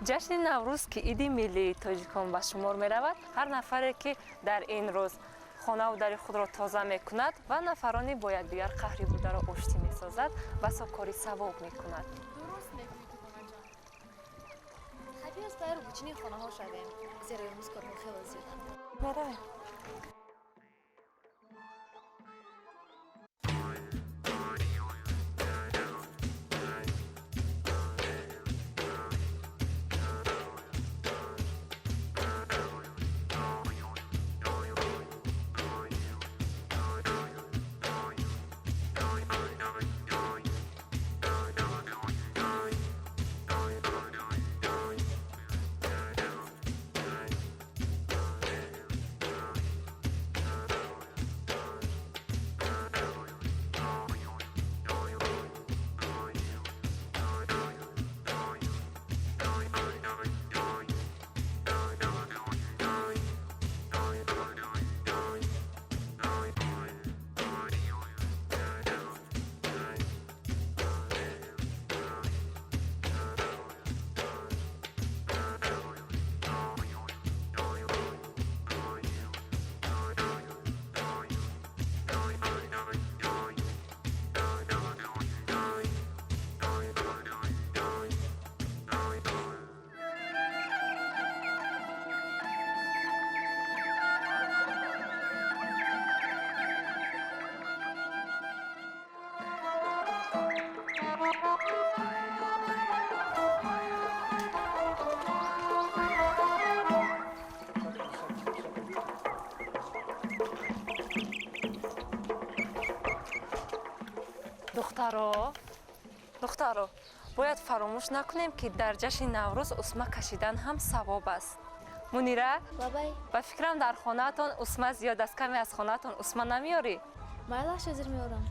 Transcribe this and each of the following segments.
ҷашни наврӯз ки иди миллии тоҷикон ба шумор меравад, ҳар нафаре ки дар ин рӯз хонаву дари худро тоза мекунад ва нафарони бо якдигар қаҳри бурдаро оштӣ месозад ва сокори савоб мекунад. дуруст мегӯӣ тугонаҷон. табиӣ аст байру бучини хонаҳо шавем, зеро имрӯз корҳо хеле зиёданд. меравем. духтаро, бояд фаромӯш накунем ки дар ҷашни наврӯз усма кашидан ҳам савоб аст. мунира, ба фикрам дар хонаатон усма зиёд аст, каме аз хонаатон усма намеёрӣ? Майлаш ҳозир меорам.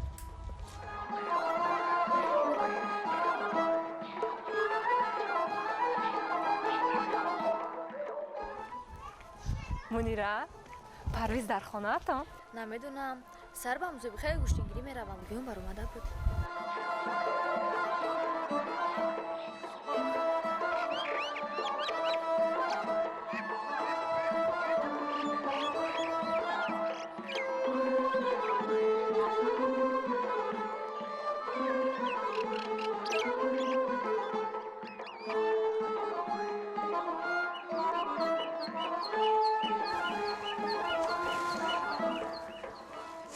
мунира, парвиз дар хонаатон? Намедонам. сар ба музобихаи гӯштингирӣ меравам. биён баромада буд.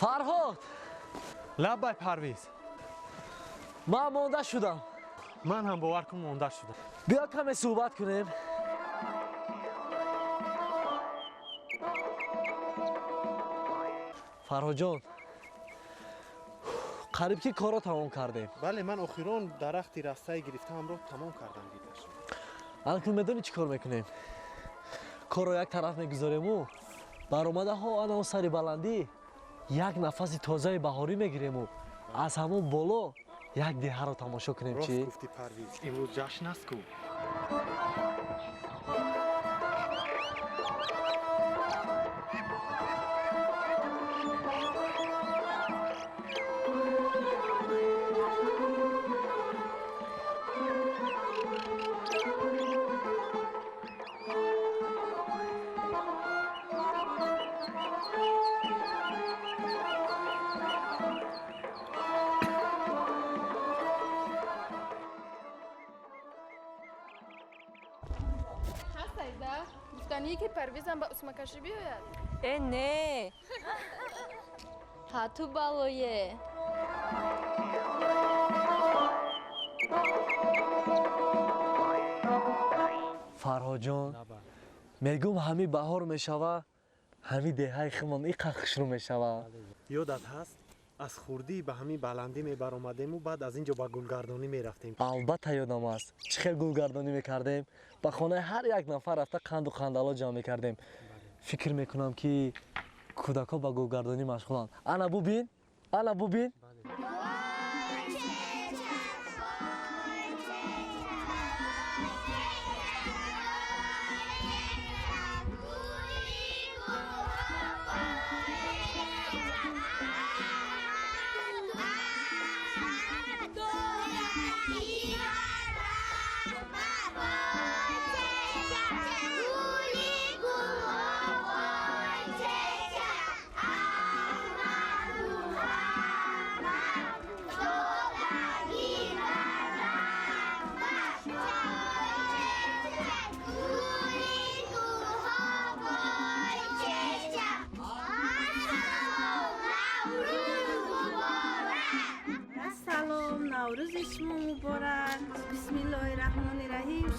фарҳод, лаббай парвиз, ман монда шудам. ман ҳам бовар кун монда шудам. биё каме суҳбат кунем. фарҳодҷон, қариб ки корро тамом кардем. бале, ман охирон дарахти растаи гирифтаамро тамом кардам. дидаш, анкун медонӣ чӣ кор мекунем? корро як тараф мегузорему баромадаҳо ана он сари баландӣ як нафаси тозаи баҳорӣ мегирему аз ҳамон боло як деҳаро тамошо кунем. рост чӣ? гуфтӣ парвиз, имрӯз ҷашн аст ку. гуфтанӣ ки парвизам ба усмакашӣ биёяд. не ҳа ту балое. фарҳодҷон, мегӯм ҳамин баҳор мешава, ҳамин деҳаи химон иқа хушрӯ мешава. ёдат ҳаст аз хурдӣ ба ҳамин баландӣ мебаромадему, баъд аз ин ҷо ба гулгардонӣ мерафтем. албатта ёдам аст чӣ хел гулгардонӣ мекардем. ба хонаи ҳар як нафар рафта қанду қандало ҷамъ мекардем. фикр мекунам ки кӯдакҳо ба гулгардонӣ машғуланд. ана бубин, ана бубин.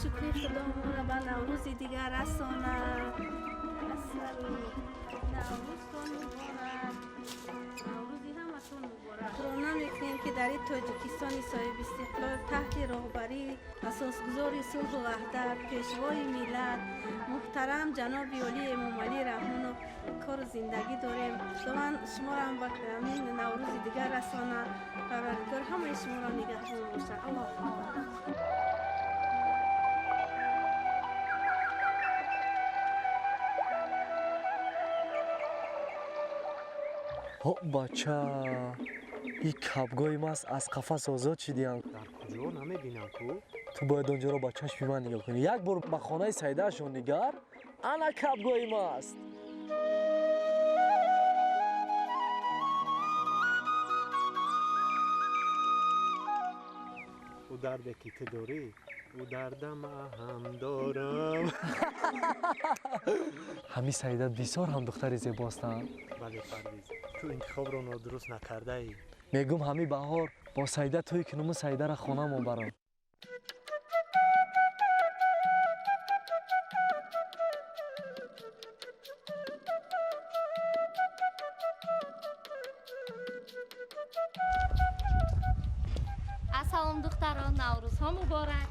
شکری خدا ما را به نوروز دیگر رساند. نوروز کن مبارک، نوروزی همتون مبارک. ترانه میکنیم که در این تاجیکستان صاحب استقلال تحت راهبری اساسگزار صلح و وحدت پیشوای ملت محترم جناب علی امام علی رحمان و کار زندگی داریم. خداوند شما را هم به همین نوروز دیگر رسانه. پروردگار همه شما را نگهدار باشد. الله اکبر. бача ин кабгои мас аз қафас озод шидиам. дар куҷо намебинам ку? Ту бояд онҷоро ба чашми ман нигоҳ кунӣ. Як бор ба хонаи Саидаашон нигар. Ана кабгои маст. ӯ дарде ки ту дорӣ, ӯ дарда ман ҳам дорам. Ҳами Саида бисёр ҳам духтари зебостанд. бале Парвиз, ту интихобро нодуруст накардаӣ. Мегӯм ҳами баҳор бо Саида тӯи кунуму Саидара хонамон барам. Ассалом духтарон, Наврӯзҳо муборак.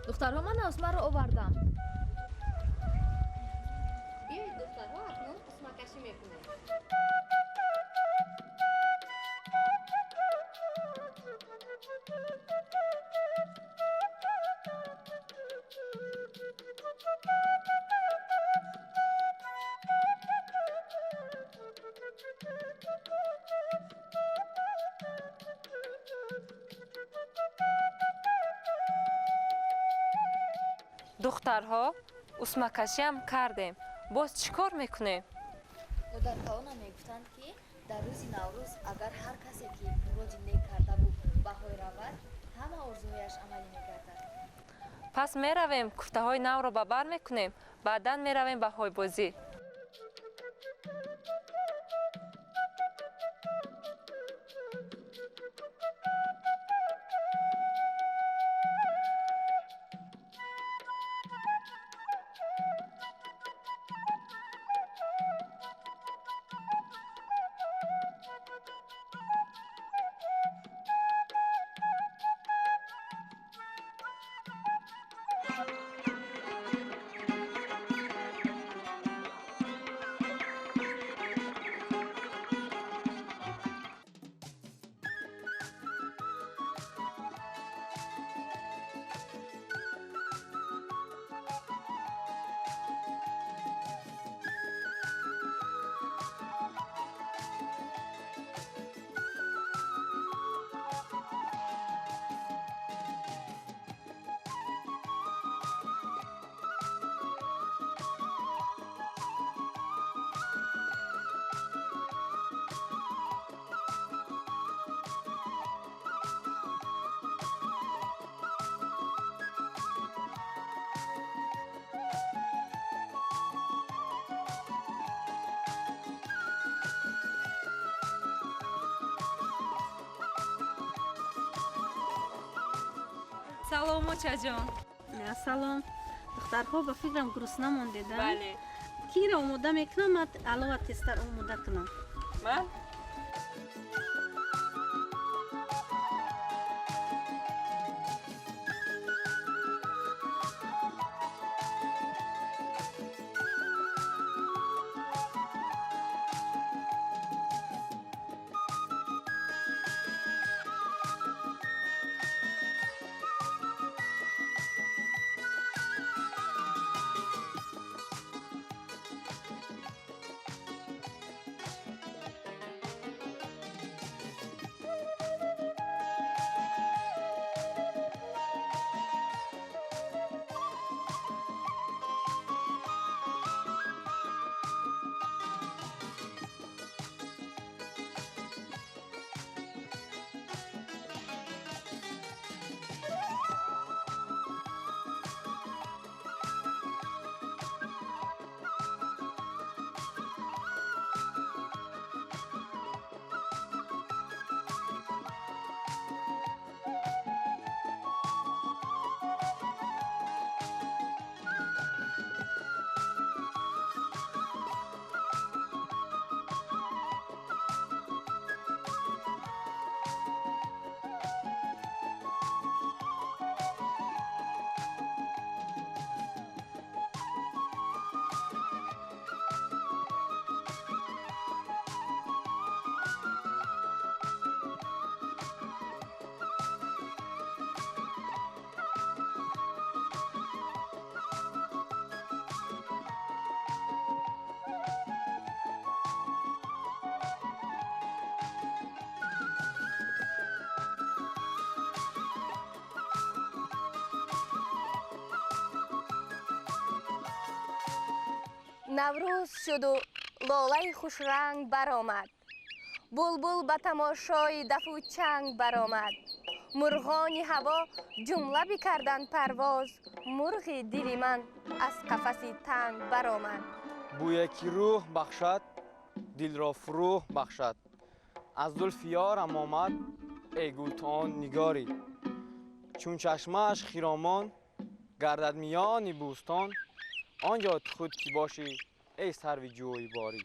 Духтарҳо, ман осмаро овардам. Биёед духтарҳо, акнун усмакашӣ мекунем. духтарҳо усмакашиам кардем, боз чӣ кор мекунем? Модаркаона мегуфтанд ки дар рӯзи Наврӯз агар ҳар касе ки муроҷи нек карда буд ба ҳой равад, ҳама орзуҳояш амалӣ мегардад. пас меравем куфтаҳои навро ба бар мекунем, баъдан меравем ба ҳойбозӣ. салом очаҷон. салом. духтарҳо ба фикрам гурусна мондеданд. бале киро омода мекунам, ман алова тестар омода кунам. ман наврӯз шуду лолаи хушранг баромад булбул ба тамошои дафу чанг баромад мурғони ҳаво ҷумла бикардан парвоз мурғи дили ман аз қафаси танг баромад бӯе ки рӯҳ бахшад дилро фурӯҳ бахшад аз зулфи ёрам омад эй гултуон нигорӣ чун чашмааш хиромон гардад миёни бӯстон он ҷо ту худ ки бошӣ эй сарви ҷӯйборӣ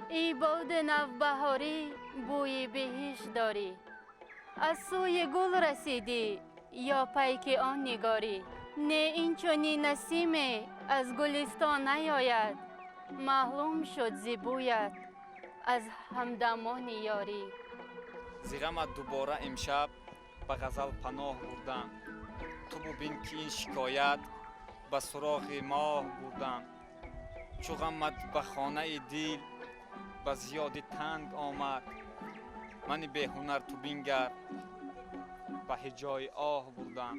ای باد نوبهاری بوی بهش داری از سوی گل رسیدی یا پیک آن نگاری نه این چنین نسیمه از گلستان نیاید معلوم شد زیبویت از همدمان یاری زیغمت دوباره امشب به غزل پناه بردم تو ببین که این شکایت به سراغ ماه بردم چو غمت به خانه دل به زیادی تنگ آمد من به هنر تو بینگر به هجای آه بردم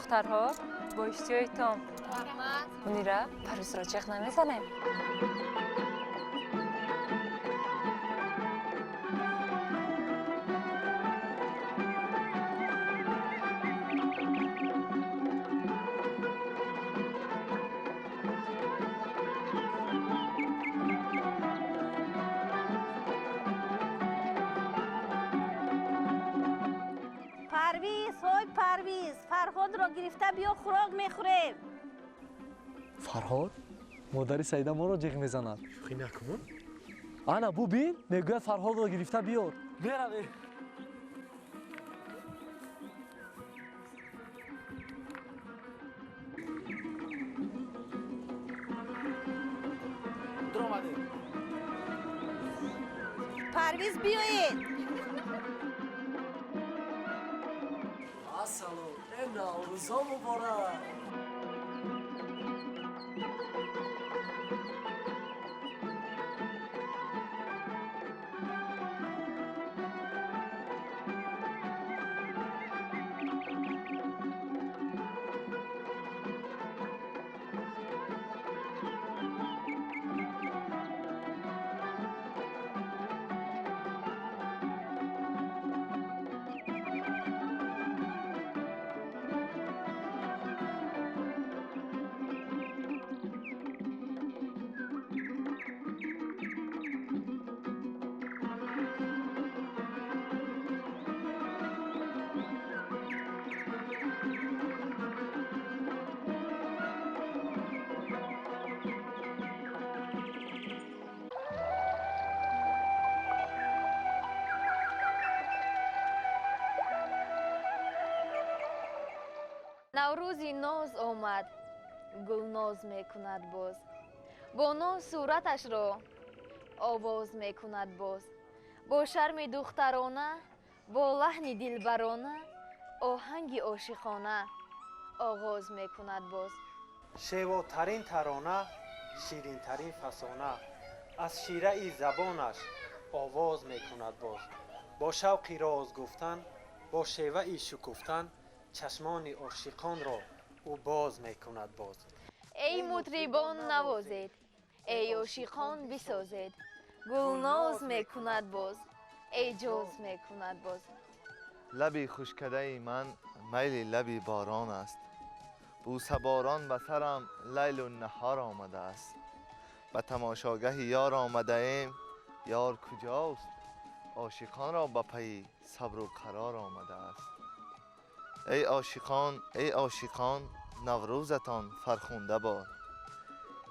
духтарҳо бо иштиёитон мунира парвизро ҷиғ намезанем پرویز فرهاد را گرفته بیا خوراک میخوریم фарҳод модари саида моро ҷиғ мезанад шӯхӣ накун ана бубин мегӯяд фарҳодро гирифта биёр меравӣ дуромадем پرویز بیایید асалом наврӯзо муборак наврӯзи ноз омад гулноз мекунад боз. бо нон сураташро овоз мекунад боз. бо шарми духтарона, бо лаҳни дилбарона, оҳанги ошиқона оғоз мекунад боз. шевотарин тарона, ширинтарин фасона, аз шираи забонаш овоз мекунад боз. бо шавқи роз гуфтан, бо шеваи шукуфтан, чашмони ошиқонро ӯ боз мекунад боз. эй мутрибон навозед, эй ошиқон бисозед, гулноз мекунад боз, эҷоз мекунад боз. لبی خوشکده من میل لبی باران است بوسه به سرم لیل و نهار آمده است به تماشاگه یار آمده ایم یار کجاست عاشقان را به پی صبر و قرار آمده است ای عاشقان نوروزتان فرخنده باد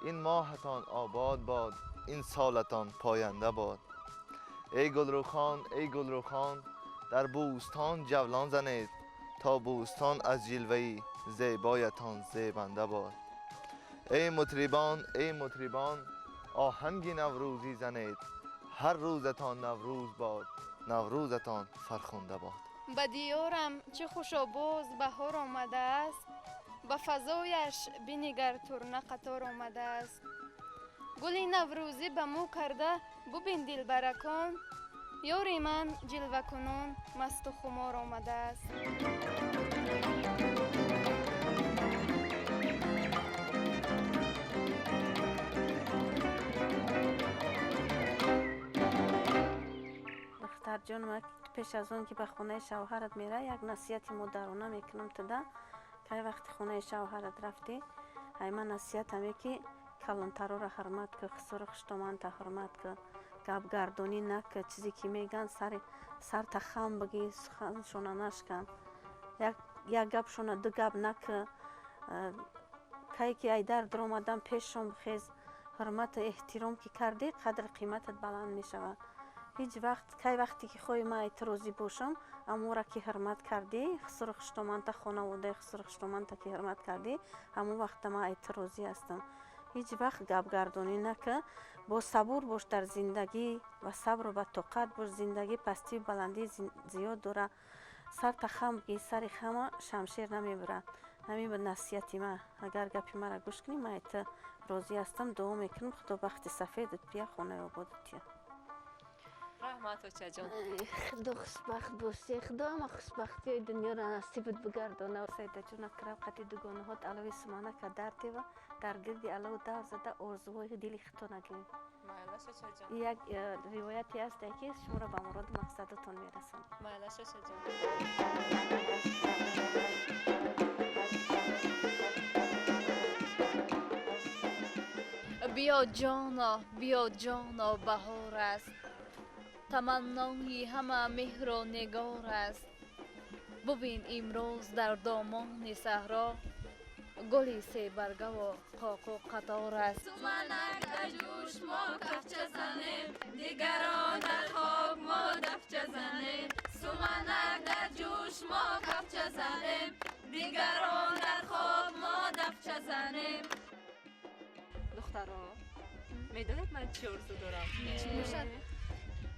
این ماهتان آباد باد این سالتان پاینده باد ای گلروخان در بوستان جولان زنید تا بوستان از جلوه‌ی زیبایتان زیبنده باد ای مطربان آهنگ نوروزی زنید هر روزتان نوروز باد نوروزتان فرخنده باد به دیارم چه خوش آواز بهار آمده است به فضایش بنگر ترنه قطار آمده است گل نوروزی به مو کرده ببین دلبرکان یاری من جلوه کنون مست و خمار آمده است دختر جان ما پیش از اون که به خونه شوهرت میره یک نصیحت مادرانه میکنم تدا که وقتی خونه شوهرت رفتی ایما نصیحت همی که کلانترو را حرمت که خسر خشتمان تا حرمت که گپ گردانی نکه چیزی که میگن سر تا خم بگی سخن شونه نشکن یک گپ شونه دو گپ نکه که که ایدر در اومدن پیشم خیز حرمت احترام که کردی قدر قیمتت بلند میشود هیچ وقت که وقتی که خوی ما اعتراضی باشم امو را که حرمت کردی خسر خشتمان تا خانواده خسر خشتمان تا که حرمت کردی همون وقت ما اعتراضی هستم هیچ وقت گپ گردانی نکه با صبور باش در زندگی و صبر و طاقت باش زندگی پستی و بلندی زیاد داره سر تا خم بگی سر خم شمشیر نمیبره همین به نصیحتی ما اگر گپی ما را گوش کنی ما ایت راضی هستم دعا میکنم خدا بخت سفیدت بیا خونه آبادت بیا رحمت و جان خدا خوشبخت باشی خدا ما خوشبختی دنیا را نصیبت بگردانه سیده جون اکرم قطی دوگانه هات علاوی سمانه که درتی و در گردی علاو دار زده ارزوهای دلی خطا نگیم یک روایتی هست که شما را به مراد مقصدتون میرسن مالش جان بیا جانا بهار است تمنای همه مهر و نگار است ببین امروز در دامان صحرا گلی سه برگه و قاق و قطار است سمنک در جوش ما کفچه زنیم دیگران در خواب ما دفچه زنیم سمنک در جوش ما کفچه زنیم دیگران در خواب ما دفچه زنیم دخترها میدونید من چی آرزو دارم؟ چی باشد؟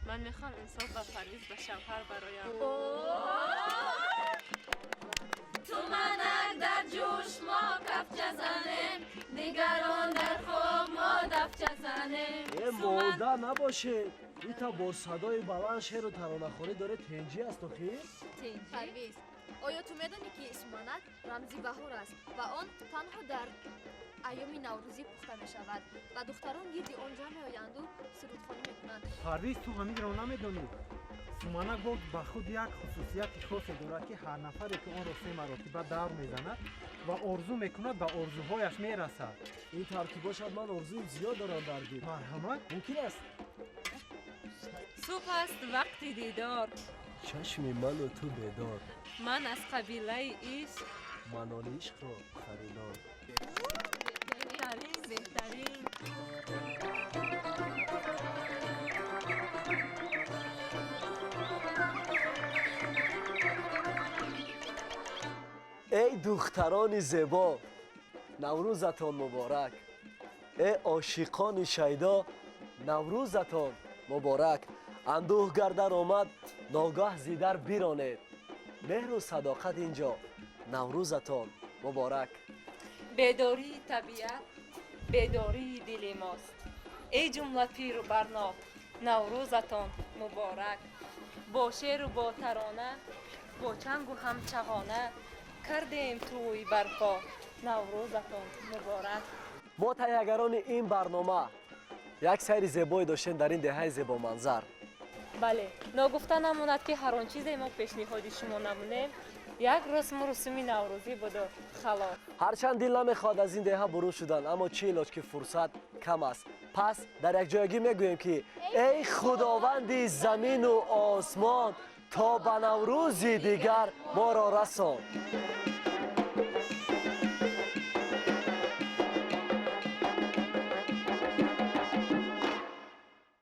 من میخوام انصاف و پرویز به شوهر برایم سمنک در جوش ما کفچه زنیم دیگران در خواب ما دفچه زنیم مادر نباشه این تا با صدای بلند شعر و ترانه‌خوانی داره تنجی است آخی؟ پرویز آیا تو میدانی که سمنک رمزی بهار است و آن تنها در ایام نوروزی پخته می شود و دختران گیردی آنجا می آیند و سرودخوانی می کنند پرویز تو همین را نمیدانی سمنک باغ به خود یک خصوصیت خاصی دارد که هر نفری که آن را سه مرتبه دور میزند و آرزو میکند به آرزوهایش میرسد این ترکیباش من آرزوی زیاد دارم برگیر مرحمت ممکن است صبح است وقت دیدار چشم من و تو بیدار من از قبیله عشق منال عشق را خریدار بهترین ای دختران زیبا наврӯзатон муборак. Э ошиқони шайдо, наврӯзатон муборак. андӯҳ гардар омад, ногаҳ зидар биронед. меҳру садоқат инҷо, наврӯзатон муборак. бедории табиат бедории дили мост. эй ҷумла пиру барно, наврӯзатон муборак. бо шеру бо тарона, бо чангу ҳамчағона, кардем тӯй барпо, наврӯзатон муборак. мо таҳиягарони ин барнома як сайри зебое доштем дар ин деҳаи зебоманзар. бале, ногуфта намонад ки ҳар он чизе мо пешниҳоди шумо намунем як русму русуми наврӯзӣ буду халос. ҳарчанд дил намехоҳад аз ин деҳа бурӯд шудан, аммо чӣ илоҷ ки фурсат кам аст. пас дар якҷоягӣ мегӯем ки эй худованди замину осмон, то ба наврӯзи дигар моро расон.